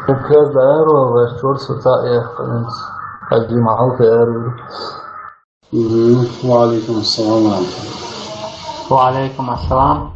فكرت بأرو وشورس وطائع قلنس قد معه في أرو. وعليكم السلام ورحمة الله. وعليكم السلام.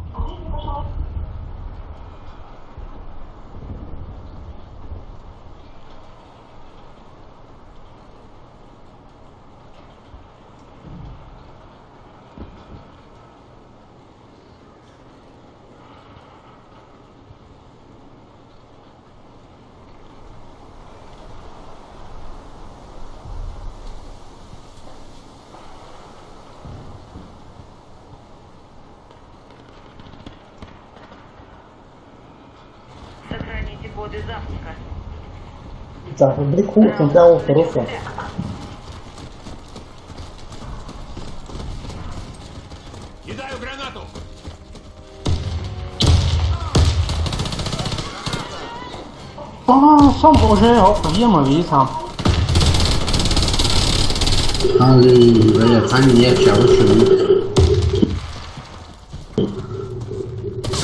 Сохраните коды запуска. Так, брику сначала хорошо. Кидаю гранату! Som уже проблема виса.我也看你也小手，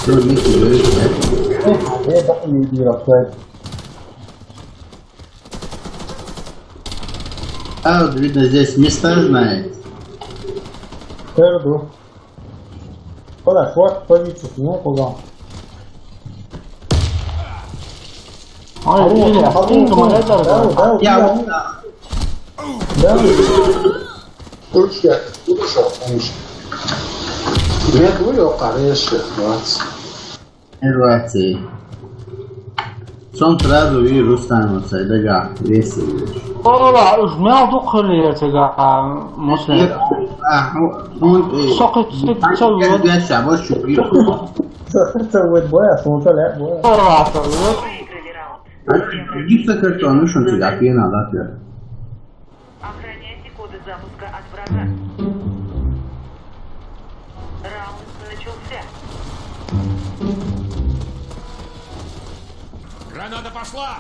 这没几个钱。ايه بقى يرفع А, вот видно здесь места знает. Perdu. Olha, forte politic, não é, Fogão? Olha, ele é fundo, mas é da... Я вот так. Türkiye, bu da şoklanmış. Ne diyor kardeşi? Ervati. Son trazo i Rustam se da ga vesi. والله اجمع دقرية تقع مسلم هون سقط ست سوي قاعد شعبات شو سويت بويا صوت لا بويا ورا سوي Выиграли раунд. جيب فكرت انه شو تلعب فينا لا Охраняйте коды запуска от врага. Раунд начался. Граната пошла!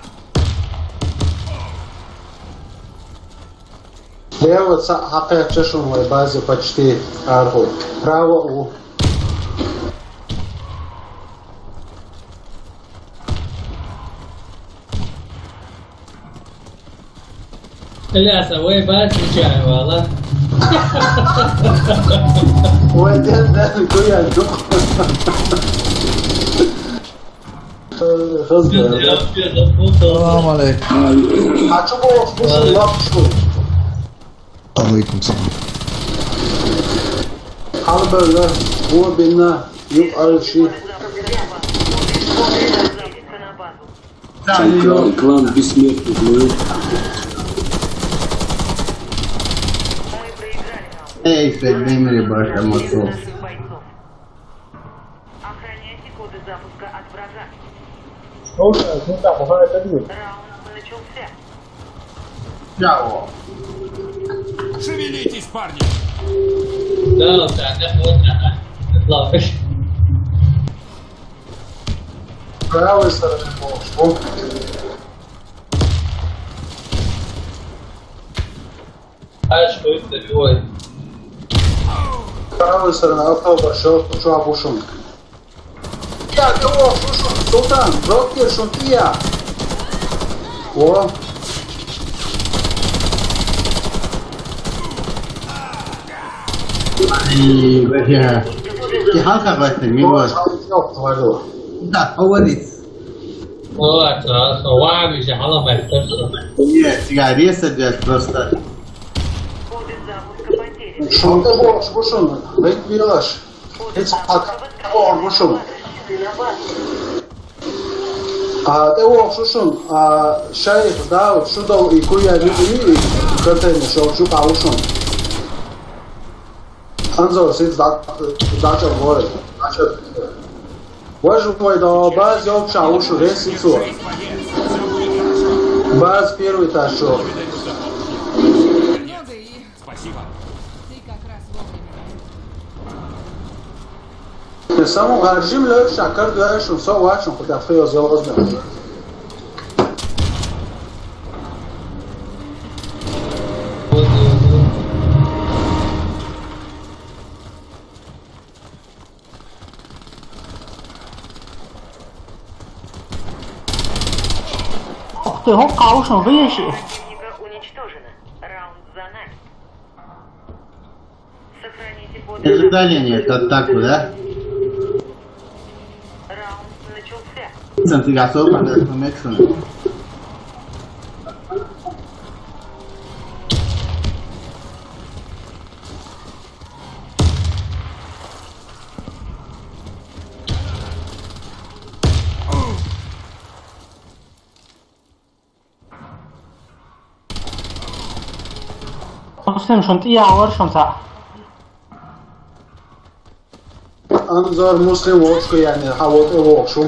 Я вот опять чешу в моей базе почти аргу. Право у. لا سوي بس مشاي والله. وين ده كل الدق. السلام عليكم. هتشوفوا خصوصا يقصوا. عليكم السلام. Halberler bu bina yok arşi. Клан бессмертных, ну. Мы проиграли раунд. Эй, Федемири башка мацов. Бойцов. Охраняйте коды запуска от врага. Olha, não tá morrendo até de Раунд начался. Чао. Шевелитесь, парни! لا بتاعتك وانت اطلع فش. Pravo je sada mogu. عايش كويس شوي. Pravo je sada napao baš ovo čuva bušom. Ja, te ovo, šušom, sultan, blokir šuntija. O. Ай, бля. Тихо, бать, мимо. Да, говорит. Вот, صواعي شحالة ما يحتاجش. Нет, сигареты блядь, просто. Коды запуска потеряны. Şunu da boş boşun. Bekliyorlar. Hiç hata boşun. Te ovo šušun, šajih dao šudov I kuja ljudi krtene šo pa ušun. Anzo se začal gore. Važu tvoj da baz je opša ušu resicu. Baz первый tašo. Спасибо. Ne samo garžim lepša, kar gledaš vso vačno, kot je fejo zelo ozme. Ух ты, гопка, ушел, выезжай. Противника уничтожено. Раунд за нами. Сохраните коды запуска. Ожидание от атаку, да? Раунд начался. Sunt gasol pentru connection. مسلم شنط إيه عور شنطة. انظر مسلم وشكو يعني حاول وشو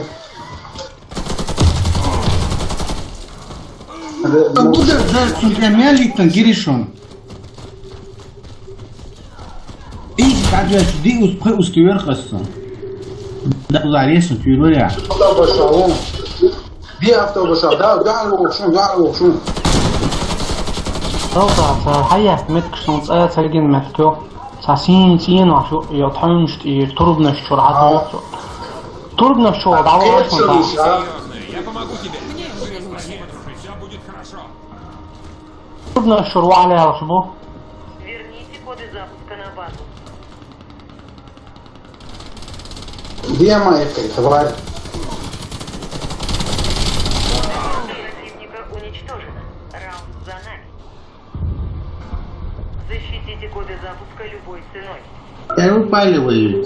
Bude da sunt gemeli tan girishon. ايش بعد دي استوير خاصة. ده عليه استوير يا. هذا بشاون دي افتر بشاون ده على وشو روضة حياة متك شنط آية تلقين متكو. ساسين وشو يطحنش تربنا الشرعات. تربنا الشرعة بعوض شنطة. Я помогу тебе. Спасибо, дружище, все будет хорошо. تربنا الشروع عليها وشبو. Верните коды запуска на базу. دي ما يفكر тварь Противника уничтожено. Раунд за нами. Защитите коды запуска любой ценой. Я упаливаю.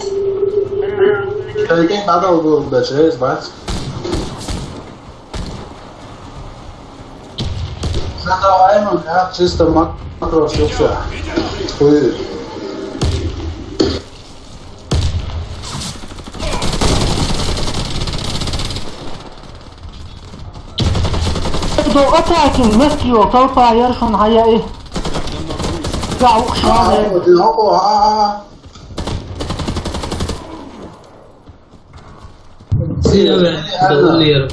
Раунд начался. Какие надо было даже звать Задаваем, да, чисто макро все. دو attacking مسكيو طلطة يرشون هيا إيه. قاعد شغال. دولير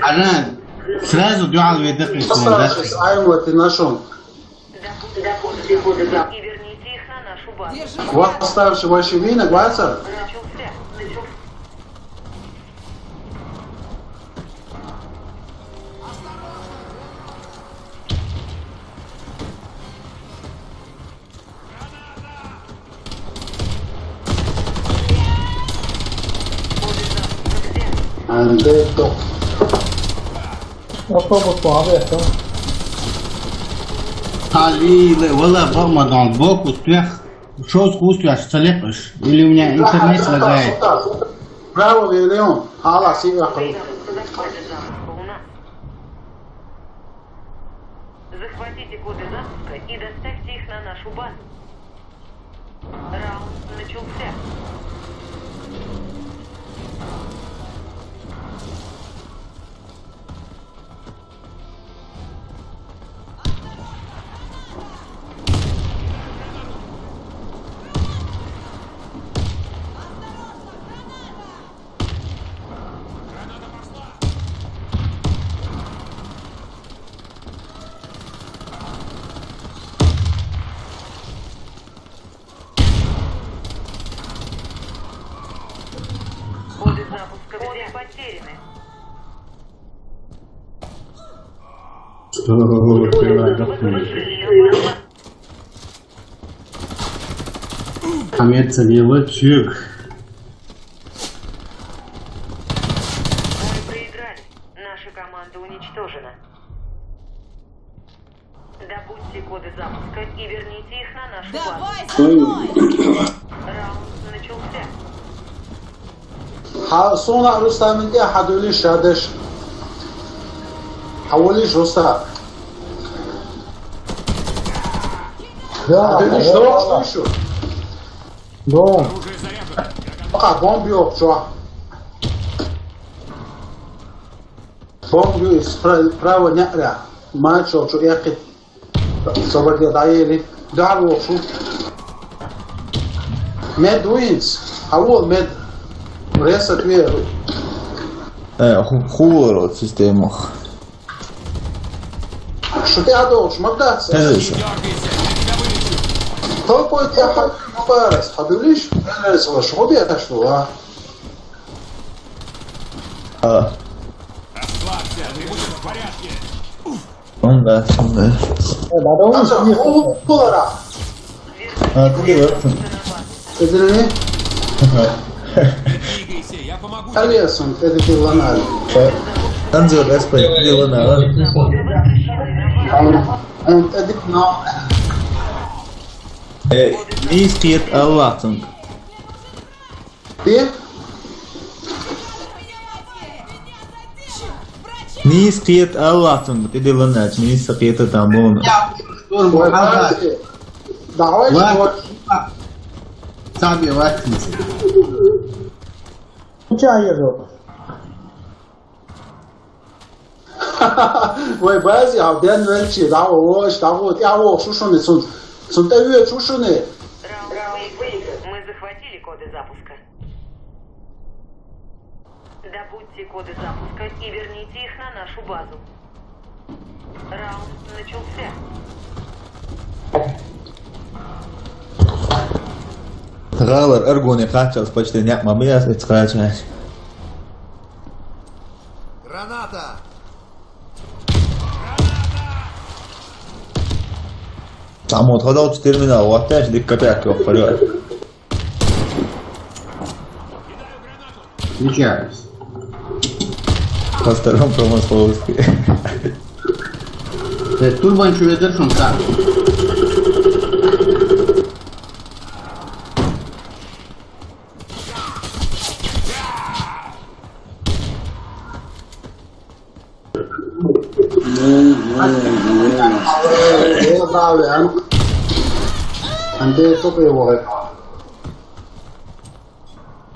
Арнан, сразу дюал ведет Постарайтесь, айм ты нашел. Добудьте коды запуска и верните их на нашу базу. Восставший ваши вина, Гвайцер? Начался. Андетто. Автобус лавето. Ali, والله فما dans le bok успех. Chose успех целепыш. Или у меня интернет лагает. Браво, Леон. Hala, си Коды запуска у нас. Захватите коды запуска и доставьте их на нашу базу. Раунд начался. Коды запуска потеряны. Коммерция девочек. Мы проиграли. Наша команда уничтожена. Добудьте коды запуска и верните их на нашу базу. Раунд начался. صنع رستم دي حدولي شادش حوليش رستم حدولي شو Дом. Оружие заряжено. فقط بومبيو شو بومبيو براو نقرع ما شو ياخد صبر دي ضايلي دعوا شو ميد وينز حول ميد ريست وير Хубаво от системах. Что ты одолжь, Макдаться? Кажется. Дергайся, я тебя вылечу. Кто будет я Мубарас? Хабилиш? Энерсова шоби это что, а? Расслабься, ты будешь в порядке. Он да, он да. О, Пулара! А, ты делаешь? Эдrini? Не двигайся, я помогу тебе. Алиасон, это Ланали. Анзор, респект, ты делаешь? Эдик, но... Не скет Аллахтунг. Ты? Не скет Аллахтунг, ты делаешь, не скет там бон. Давай, вот. Sabe, Watkins. Чайру. Ой, бази, а ден велчи, да вот, я вот, шушуны, сон ты шушуны. Мы захватили коды запуска. Добудьте коды запуска и верните их на нашу базу. Раунд начался. Галер, Эргоне, Хачал, почти не мобилиас, это скачать. Граната! Там вот ходил 4 минуты, вот так же копейки вперед. Встречаюсь. По второму промысловости. Turban şöyledir şunsa.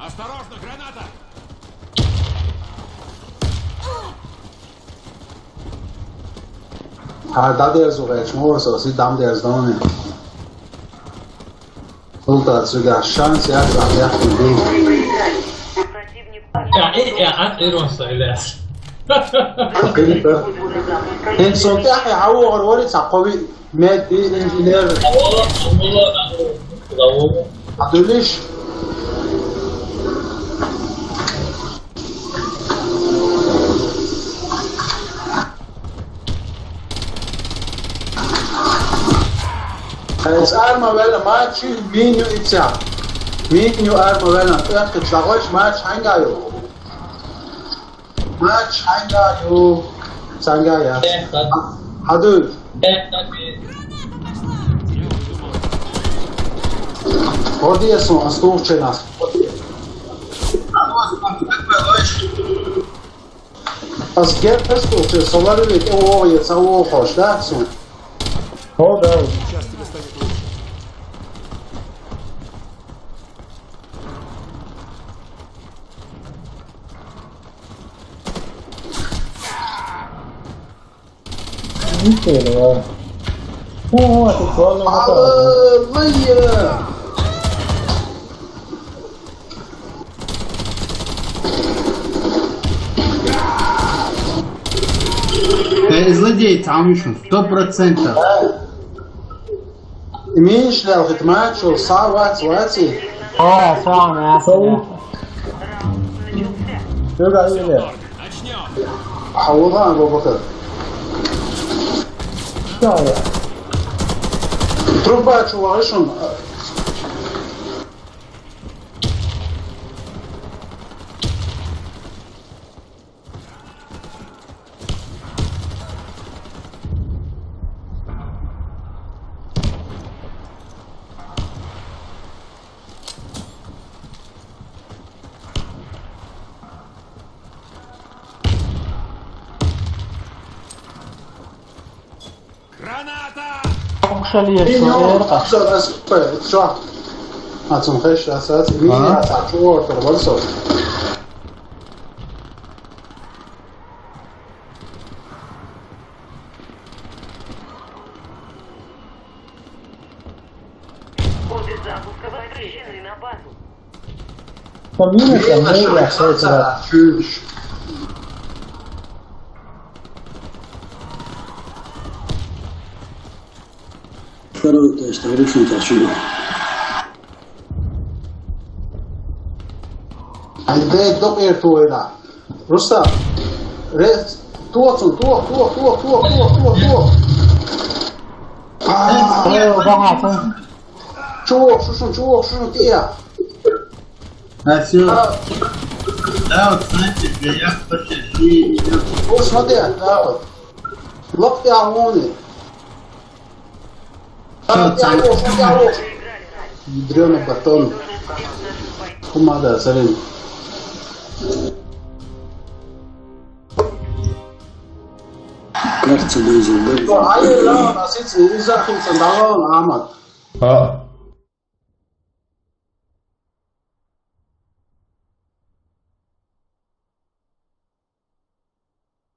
Осторожно, граната! Dade zurech, morso, si dam der zdone. Soldat sogar chance ja, ja, Iron Silas. En soldat hij hou hoor sakovi met die engineer. Adulish. Es arma wel match menu itsa. Menu arma wel na tak tsagosh match hanga yo. Match hanga yo. Sanga ya. Hadu. Odije su astučena. As gersto se solarili ovo je sa ovo hoš, da su. Hold on. Сейчас тебе станет лучше. Inteiro, ó. Tu cola na tua. Aleluia! Злодей там еще 100%. Имеешь ли этот матч, савать, вати? اه ساعة يا سلام. Şurada öyle. Начнем! حوضان робота. Şuraya. Труба, чувашин. Граната! شاليه شوية. شو هاتون خش اساس مين هاتون تربلسو Коды запуска возвращены на базу. Помимо того, я все это. Второй Что решить отсюда? Дай доктор твоя. Руста. Рез. Тук. Чувак, тия. А все. Да, вот знаете, я почти. Вот смотри, да вот. Лапти амони. Ядрёный батон. Помада, салим. Кажется, Лиза. А я насыц, Изахин, Сандалон, Ахмад.